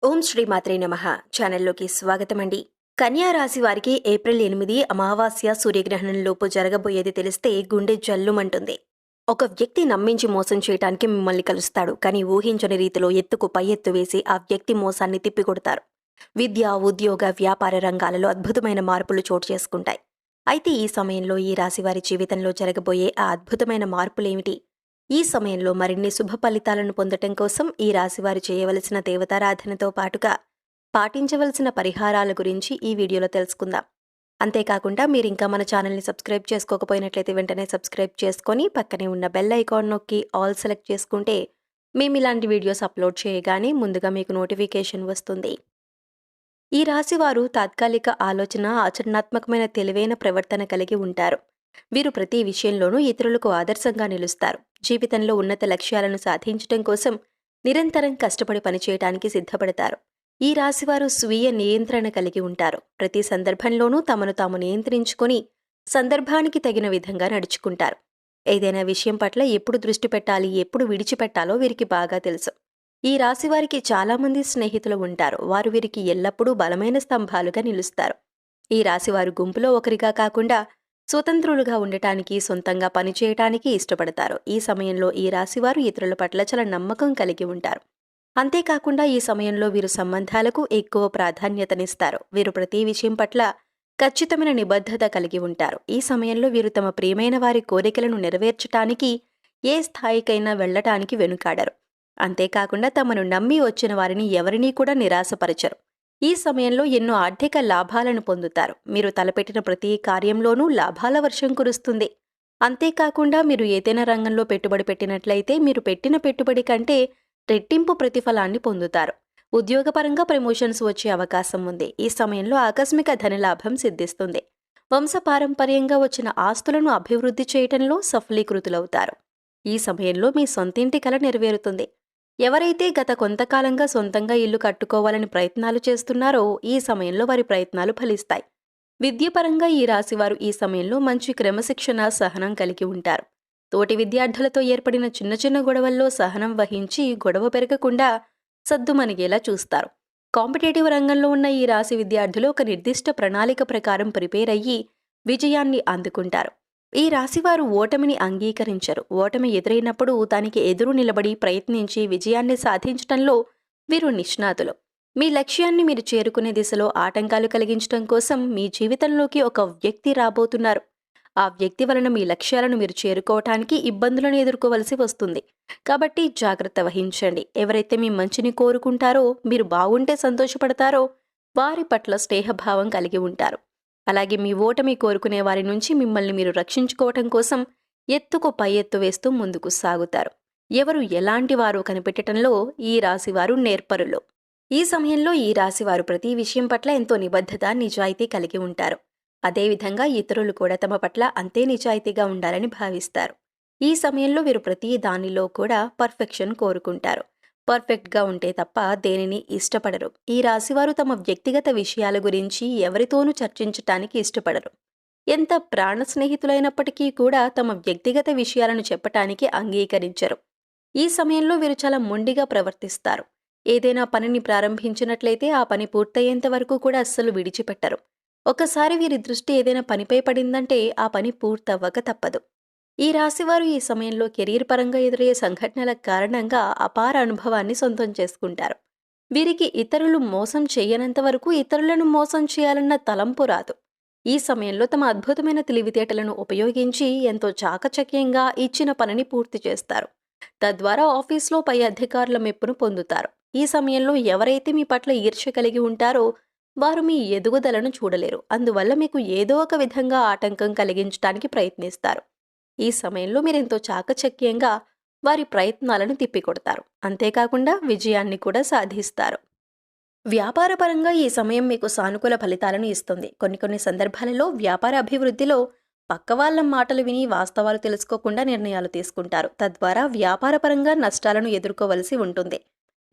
ఓం శ్రీ మాత్రే నమః ఛానల్లోకి స్వాగతమండి. కన్యా రాశి వారికి ఏప్రిల్ 8 అమావాస్య సూర్యగ్రహణంలోపు జరగబోయేది తెలిస్తే గుండె జల్లుమంటుంది. ఒక వ్యక్తి నమ్మించి మోసం చేయటానికి మిమ్మల్ని కలుస్తాడు. కానీ ఊహించని రీతిలో ఎత్తుకు పై ఎత్తు వేసి ఆ వ్యక్తి మోసాన్ని తిప్పికొడతారు. విద్య, ఉద్యోగ, వ్యాపార రంగాలలో అద్భుతమైన మార్పులు చోటు చేసుకుంటాయి. అయితే ఈ సమయంలో ఈ రాశి వారి జీవితంలో జరగబోయే ఆ అద్భుతమైన మార్పులేమిటి? ఈ సమయంలో మరిన్ని శుభ ఫలితాలను పొందటం కోసం ఈ రాశివారు చేయవలసిన దేవతారాధనతో పాటుగా పాటించవలసిన పరిహారాల గురించి ఈ వీడియోలో తెలుసుకుందాం. అంతేకాకుండా మీరింకా మన ఛానల్ని సబ్స్క్రైబ్ చేసుకోకపోయినట్లయితే వెంటనే సబ్స్క్రైబ్ చేసుకొని పక్కనే ఉన్న బెల్ ఐకాన్ నొక్కి ఆల్ సెలెక్ట్ చేసుకుంటే మేము ఇలాంటి వీడియోస్ అప్లోడ్ చేయగానే ముందుగా మీకు నోటిఫికేషన్ వస్తుంది. ఈ రాశివారు తాత్కాలిక ఆలోచన, ఆచరణాత్మకమైన తెలివైన ప్రవర్తన కలిగి ఉంటారు. వీరు ప్రతి విషయంలోనూ ఇతరులకు ఆదర్శంగా నిలుస్తారు. జీవితంలో ఉన్నత లక్ష్యాలను సాధించటం కోసం నిరంతరం కష్టపడి పనిచేయటానికి సిద్ధపడతారు. ఈ రాశివారు స్వీయ నియంత్రణ కలిగి ఉంటారు. ప్రతి సందర్భంలోనూ తమను తాము నియంత్రించుకొని సందర్భానికి తగిన విధంగా నడుచుకుంటారు. ఏదైనా విషయం పట్ల ఎప్పుడు దృష్టి పెట్టాలి, ఎప్పుడు విడిచిపెట్టాలో వీరికి బాగా తెలుసు. ఈ రాశివారికి చాలామంది స్నేహితులు ఉంటారు. వారు వీరికి ఎల్లప్పుడూ బలమైన స్తంభాలుగా నిలుస్తారు. ఈ రాశివారు గుంపులో ఒకరిగా కాకుండా స్వతంత్రులుగా ఉండటానికి, సొంతంగా పనిచేయటానికి ఇష్టపడతారు. ఈ సమయంలో ఈ రాశివారు ఇతరుల పట్ల చాలా నమ్మకం కలిగి ఉంటారు. అంతేకాకుండా ఈ సమయంలో వీరు సంబంధాలకు ఎక్కువ ప్రాధాన్యతనిస్తారు. వీరు ప్రతి విషయం పట్ల ఖచ్చితమైన నిబద్ధత కలిగి ఉంటారు. ఈ సమయంలో వీరు తమ ప్రియమైన వారి కోరికలను నెరవేర్చటానికి ఏ స్థాయికైనా వెళ్లటానికి వెనుకాడరు. అంతేకాకుండా తమను నమ్మి వచ్చిన వారిని ఎవరినీ కూడా నిరాశపరచరు. ఈ సమయంలో ఎన్నో ఆర్థిక లాభాలను పొందుతారు. మీరు తలపెట్టిన ప్రతి కార్యంలోనూ లాభాల వర్షం కురుస్తుంది. అంతేకాకుండా మీరు ఏదైనా రంగంలో పెట్టుబడి పెట్టినట్లయితే మీరు పెట్టిన పెట్టుబడి కంటే రెట్టింపు ప్రతిఫలాన్ని పొందుతారు. ఉద్యోగపరంగా ప్రమోషన్స్ వచ్చే అవకాశం ఉంది. ఈ సమయంలో ఆకస్మిక ధనలాభం సిద్ధిస్తుంది. వంశపారంపర్యంగా వచ్చిన ఆస్తులను అభివృద్ధి చేయటంలో సఫలీకృతులవుతారు. ఈ సమయంలో మీ సొంతింటి కల నెరవేరుతుంది. ఎవరైతే గత కొంతకాలంగా సొంతంగా ఇల్లు కట్టుకోవాలని ప్రయత్నాలు చేస్తున్నారో ఈ సమయంలో వారి ప్రయత్నాలు ఫలిస్తాయి. విద్యపరంగా ఈ రాశివారు ఈ సమయంలో మంచి క్రమశిక్షణ, సహనం కలిగి ఉంటారు. తోటి విద్యార్థులతో ఏర్పడిన చిన్న చిన్న గొడవల్లో సహనం వహించి గొడవ పెరగకుండా సద్దుమణిగేలా చూస్తారు. కాంపిటేటివ్ రంగంలో ఉన్న ఈ రాశి విద్యార్థులు ఒక నిర్దిష్ట ప్రణాళిక ప్రకారం ప్రిపేర్ అయ్యి విజయాన్ని అందుకుంటారు. ఈ రాశివారు ఓటమిని అంగీకరించరు. ఓటమి ఎదురైనప్పుడు దానికి ఎదురు నిలబడి ప్రయత్నించి విజయాన్ని సాధించటంలో వీరు నిష్ణాతులు. మీ లక్ష్యాన్ని మీరు చేరుకునే దిశలో ఆటంకాలు కలిగించడం కోసం మీ జీవితంలోకి ఒక వ్యక్తి రాబోతున్నారు. ఆ వ్యక్తి వలన మీ లక్ష్యాలను మీరు చేరుకోవటానికి ఇబ్బందులను ఎదుర్కోవలసి వస్తుంది. కాబట్టి జాగ్రత్త వహించండి. ఎవరైతే మీ మంచిని కోరుకుంటారో, మీరు బాగుంటే సంతోషపడతారో వారి పట్ల స్నేహభావం కలిగి ఉంటారు. అలాగే మీ ఓటమి కోరుకునే వారి నుంచి మిమ్మల్ని మీరు రక్షించుకోవటం కోసం ఎత్తుకు పై ఎత్తు వేస్తూ ముందుకు సాగుతారు. ఎవరు ఎలాంటి వారో కనిపెట్టడంలో ఈ రాశివారు నేర్పరులు. ఈ సమయంలో ఈ రాశివారు ప్రతి విషయం పట్ల ఎంతో నిబద్ధత, నిజాయితీ కలిగి ఉంటారు. అదేవిధంగా ఇతరులు కూడా తమ పట్ల అంతే నిజాయితీగా ఉండాలని భావిస్తారు. ఈ సమయంలో వీరు ప్రతి దానిలో కూడా పర్ఫెక్షన్ కోరుకుంటారు. పర్ఫెక్ట్గా ఉంటే తప్ప దేనిని ఇష్టపడరు. ఈ రాశివారు తమ వ్యక్తిగత విషయాల గురించి ఎవరితోనూ చర్చించటానికి ఇష్టపడరు. ఎంత ప్రాణ స్నేహితులైనప్పటికీ కూడా తమ వ్యక్తిగత విషయాలను చెప్పటానికి అంగీకరించరు. ఈ సమయంలో వీరు చాలా మొండిగా ప్రవర్తిస్తారు. ఏదైనా పనిని ప్రారంభించినట్లయితే ఆ పని పూర్తయ్యేంత వరకు కూడా అస్సలు విడిచిపెట్టరు. ఒకసారి వీరి దృష్టి ఏదైనా పనిపై పడిందంటే ఆ పని పూర్తవ్వక తప్పదు. ఈ రాశివారు ఈ సమయంలో కెరీర్ పరంగా ఎదురయ్యే సంఘటనల కారణంగా అపార అనుభవాన్ని సొంతం చేసుకుంటారు. వీరికి ఇతరులు మోసం చేయనంత వరకు ఇతరులను మోసం చేయాలన్న తలంపు రాదు. ఈ సమయంలో తమ అద్భుతమైన తెలివితేటలను ఉపయోగించి ఎంతో చాకచక్యంగా ఇచ్చిన పనిని పూర్తి చేస్తారు. తద్వారా ఆఫీస్లో పై అధికారుల మెప్పును పొందుతారు. ఈ సమయంలో ఎవరైతే మీ పట్ల ఈర్ష్య కలిగి ఉంటారో వారు మీ ఎదుగుదలను చూడలేరు. అందువల్ల మీకు ఏదో ఒక విధంగా ఆటంకం కలిగించడానికి ప్రయత్నిస్తారు. ఈ సమయంలో మీరెంతో చాకచక్యంగా వారి ప్రయత్నాలను తిప్పికొడతారు. అంతేకాకుండా విజయాన్ని కూడా సాధిస్తారు. వ్యాపారపరంగా ఈ సమయం మీకు సానుకూల ఫలితాలను ఇస్తుంది. కొన్ని సందర్భాలలో వ్యాపార అభివృద్ధిలో పక్క వాళ్ళ మాటలు విని వాస్తవాలు తెలుసుకోకుండా నిర్ణయాలు తీసుకుంటారు. తద్వారా వ్యాపారపరంగా నష్టాలను ఎదుర్కోవలసి ఉంటుంది.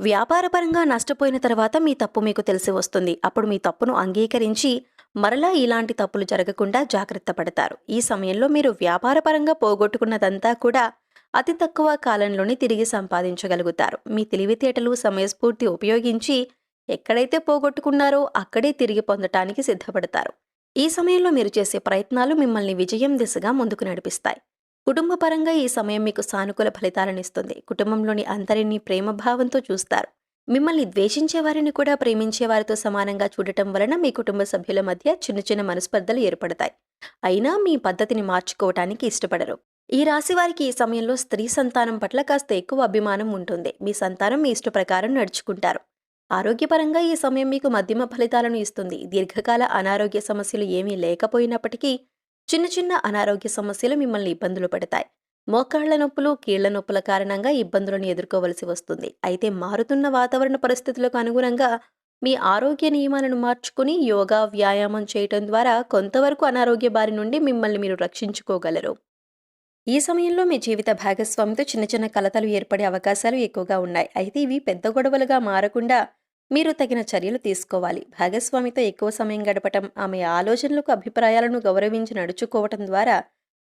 వ్యాపారపరంగా నష్టపోయిన తర్వాత మీ తప్పు మీకు తెలిసి వస్తుంది. అప్పుడు మీ తప్పును అంగీకరించి మరలా ఇలాంటి తప్పులు జరగకుండా జాగ్రత్త పడతారు. ఈ సమయంలో మీరు వ్యాపారపరంగా పోగొట్టుకున్నదంతా కూడా అతి తక్కువ కాలంలోనే తిరిగి సంపాదించగలుగుతారు. మీ తెలివితేటలు, సమయస్ఫూర్తి ఉపయోగించి ఎక్కడైతే పోగొట్టుకున్నారో అక్కడే తిరిగి పొందటానికి సిద్ధపడతారు. ఈ సమయంలో మీరు చేసే ప్రయత్నాలు మిమ్మల్ని విజయం దిశగా ముందుకు నడిపిస్తాయి. కుటుంబ పరంగా ఈ సమయం మీకు సానుకూల ఫలితాలనిస్తుంది. కుటుంబంలోని అందరినీ ప్రేమభావంతో చూస్తారు. మిమ్మల్ని ద్వేషించే వారిని కూడా ప్రేమించే వారితో సమానంగా చూడటం వలన మీ కుటుంబ సభ్యుల మధ్య చిన్న చిన్న మనస్పర్ధలు ఏర్పడతాయి. అయినా మీ పద్ధతిని మార్చుకోవటానికి ఇష్టపడరు. ఈ రాశి వారికి ఈ సమయంలో స్త్రీ సంతానం పట్ల కాస్త ఎక్కువ అభిమానం ఉంటుంది. మీ సంతానం మీ ఇష్ట ప్రకారం నడుచుకుంటారు. ఆరోగ్యపరంగా ఈ సమయం మీకు మధ్యమ ఫలితాలను ఇస్తుంది. దీర్ఘకాల అనారోగ్య సమస్యలు ఏమీ లేకపోయినప్పటికీ చిన్న చిన్న అనారోగ్య సమస్యలు మిమ్మల్ని ఇబ్బందులు పెడతాయి. మోకాళ్ల నొప్పులు, కీళ్ల నొప్పుల కారణంగా ఇబ్బందులను ఎదుర్కోవలసి వస్తుంది. అయితే మారుతున్న వాతావరణ పరిస్థితులకు అనుగుణంగా మీ ఆరోగ్య నియమాలను మార్చుకుని యోగా, వ్యాయామం చేయటం ద్వారా కొంతవరకు అనారోగ్య బారి నుండి మిమ్మల్ని మీరు రక్షించుకోగలరు. ఈ సమయంలో మీ జీవిత భాగస్వామితో చిన్న చిన్న కలతలు ఏర్పడే అవకాశాలు ఎక్కువగా ఉన్నాయి. అయితే ఇవి పెద్ద గొడవలుగా మారకుండా మీరు తగిన చర్యలు తీసుకోవాలి. భాగస్వామితో ఎక్కువ సమయం గడపటం, ఆమె ఆలోచనలకు, అభిప్రాయాలను గౌరవించి నడుచుకోవటం ద్వారా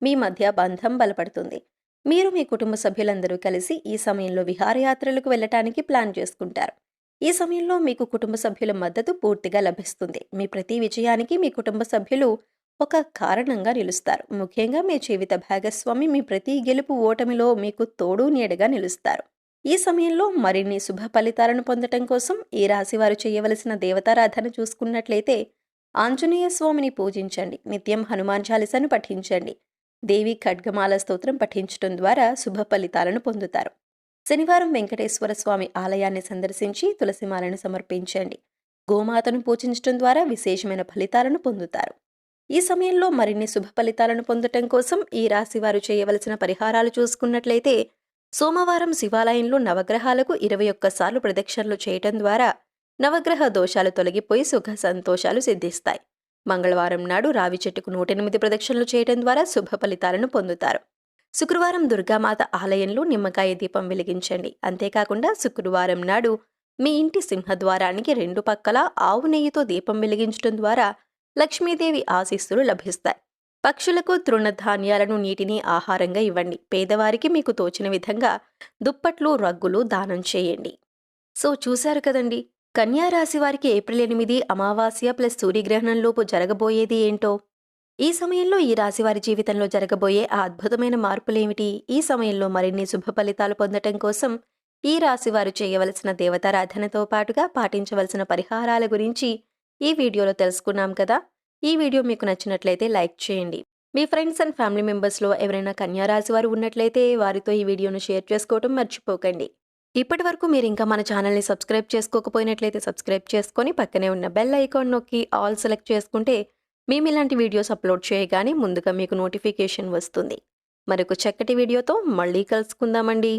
మీ మధ్య బంధం బలపడుతుంది. మీరు మీ కుటుంబ సభ్యులందరూ కలిసి ఈ సమయంలో విహారయాత్రలకు వెళ్ళటానికి ప్లాన్ చేసుకుంటారు. ఈ సమయంలో మీకు కుటుంబ సభ్యుల మద్దతు పూర్తిగా లభిస్తుంది. మీ ప్రతి విజయానికి మీ కుటుంబ సభ్యులు ఒక కారణంగా నిలుస్తారు. ముఖ్యంగా మీ జీవిత భాగస్వామి మీ ప్రతి గెలుపు, ఓటమిలో మీకు తోడు నీడగా నిలుస్తారు. ఈ సమయంలో మరిన్ని శుభ ఫలితాలను పొందటం కోసం ఈ రాశివారు చేయవలసిన దేవతారాధన చూసుకున్నట్లయితే ఆంజనేయ స్వామిని పూజించండి. నిత్యం హనుమాన్ చాలీసాను పఠించండి. దేవి ఖడ్గమాల స్తోత్రం పఠించడం ద్వారా శుభ ఫలితాలను పొందుతారు. శనివారం వెంకటేశ్వర స్వామి ఆలయాన్ని సందర్శించి తులసిమాలను సమర్పించండి. గోమాతను పూజించడం ద్వారా విశేషమైన ఫలితాలను పొందుతారు. ఈ సమయంలో మరిన్ని శుభ ఫలితాలను పొందటం కోసం ఈ రాశివారు చేయవలసిన పరిహారాలు చూసుకున్నట్లయితే సోమవారం శివాలయంలో నవగ్రహాలకు 21 సార్లు ప్రదక్షిణలు చేయటం ద్వారా నవగ్రహ దోషాలు తొలగిపోయి సుఖ సంతోషాలు సిద్ధిస్తాయి. మంగళవారం నాడు రావి చెట్టుకు 108 ప్రదక్షిణలు చేయటం ద్వారా శుభ ఫలితాలను పొందుతారు. శుక్రవారం దుర్గామాత ఆలయంలో నిమ్మకాయ దీపం వెలిగించండి. అంతేకాకుండా శుక్రవారం నాడు మీ ఇంటి సింహద్వారానికి 2 పక్కల ఆవు నెయ్యితో దీపం వెలిగించడం ద్వారా లక్ష్మీదేవి ఆశీస్సులు లభిస్తాయి. పక్షులకు తృణధాన్యాలను, నీటిని ఆహారంగా ఇవ్వండి. పేదవారికి మీకు తోచిన విధంగా దుప్పట్లు, రగ్గులు దానం చేయండి. సో చూశారు కదండి, కన్యా రాశి వారికి ఏప్రిల్ 8 అమావాస్య ప్లస్ సూర్యగ్రహణంలోపు జరగబోయేది ఏంటో. ఈ సమయంలో ఈ రాశివారి జీవితంలో జరగబోయే ఆ అద్భుతమైన మార్పులేమిటి? ఈ సమయంలో మరిన్ని శుభ ఫలితాలు పొందటం కోసం ఈ రాశివారు చేయవలసిన దేవతారాధనతో పాటుగా పాటించవలసిన పరిహారాల గురించి ఈ వీడియోలో తెలుసుకున్నాం కదా. ఈ వీడియో మీకు నచ్చినట్లయితే లైక్ చేయండి. మీ ఫ్రెండ్స్ అండ్ ఫ్యామిలీ మెంబర్స్లో ఎవరైనా కన్యా రాశి వారు ఉన్నట్లయితే వారితో ఈ వీడియోను షేర్ చేసుకోవడం మర్చిపోకండి. ఇప్పటి వరకు మీరు ఇంకా మన ఛానల్ని సబ్స్క్రైబ్ చేసుకోకపోయినట్లయితే సబ్స్క్రైబ్ చేసుకొని పక్కనే ఉన్న బెల్ ఐకాన్ నొక్కి ఆల్ సెలెక్ట్ చేసుకుంటే మేము ఇలాంటి వీడియోస్ అప్లోడ్ చేయగానే ముందుగా మీకు నోటిఫికేషన్ వస్తుంది. మరొక చక్కటి వీడియోతో మళ్ళీ కలుసుకుందామండి.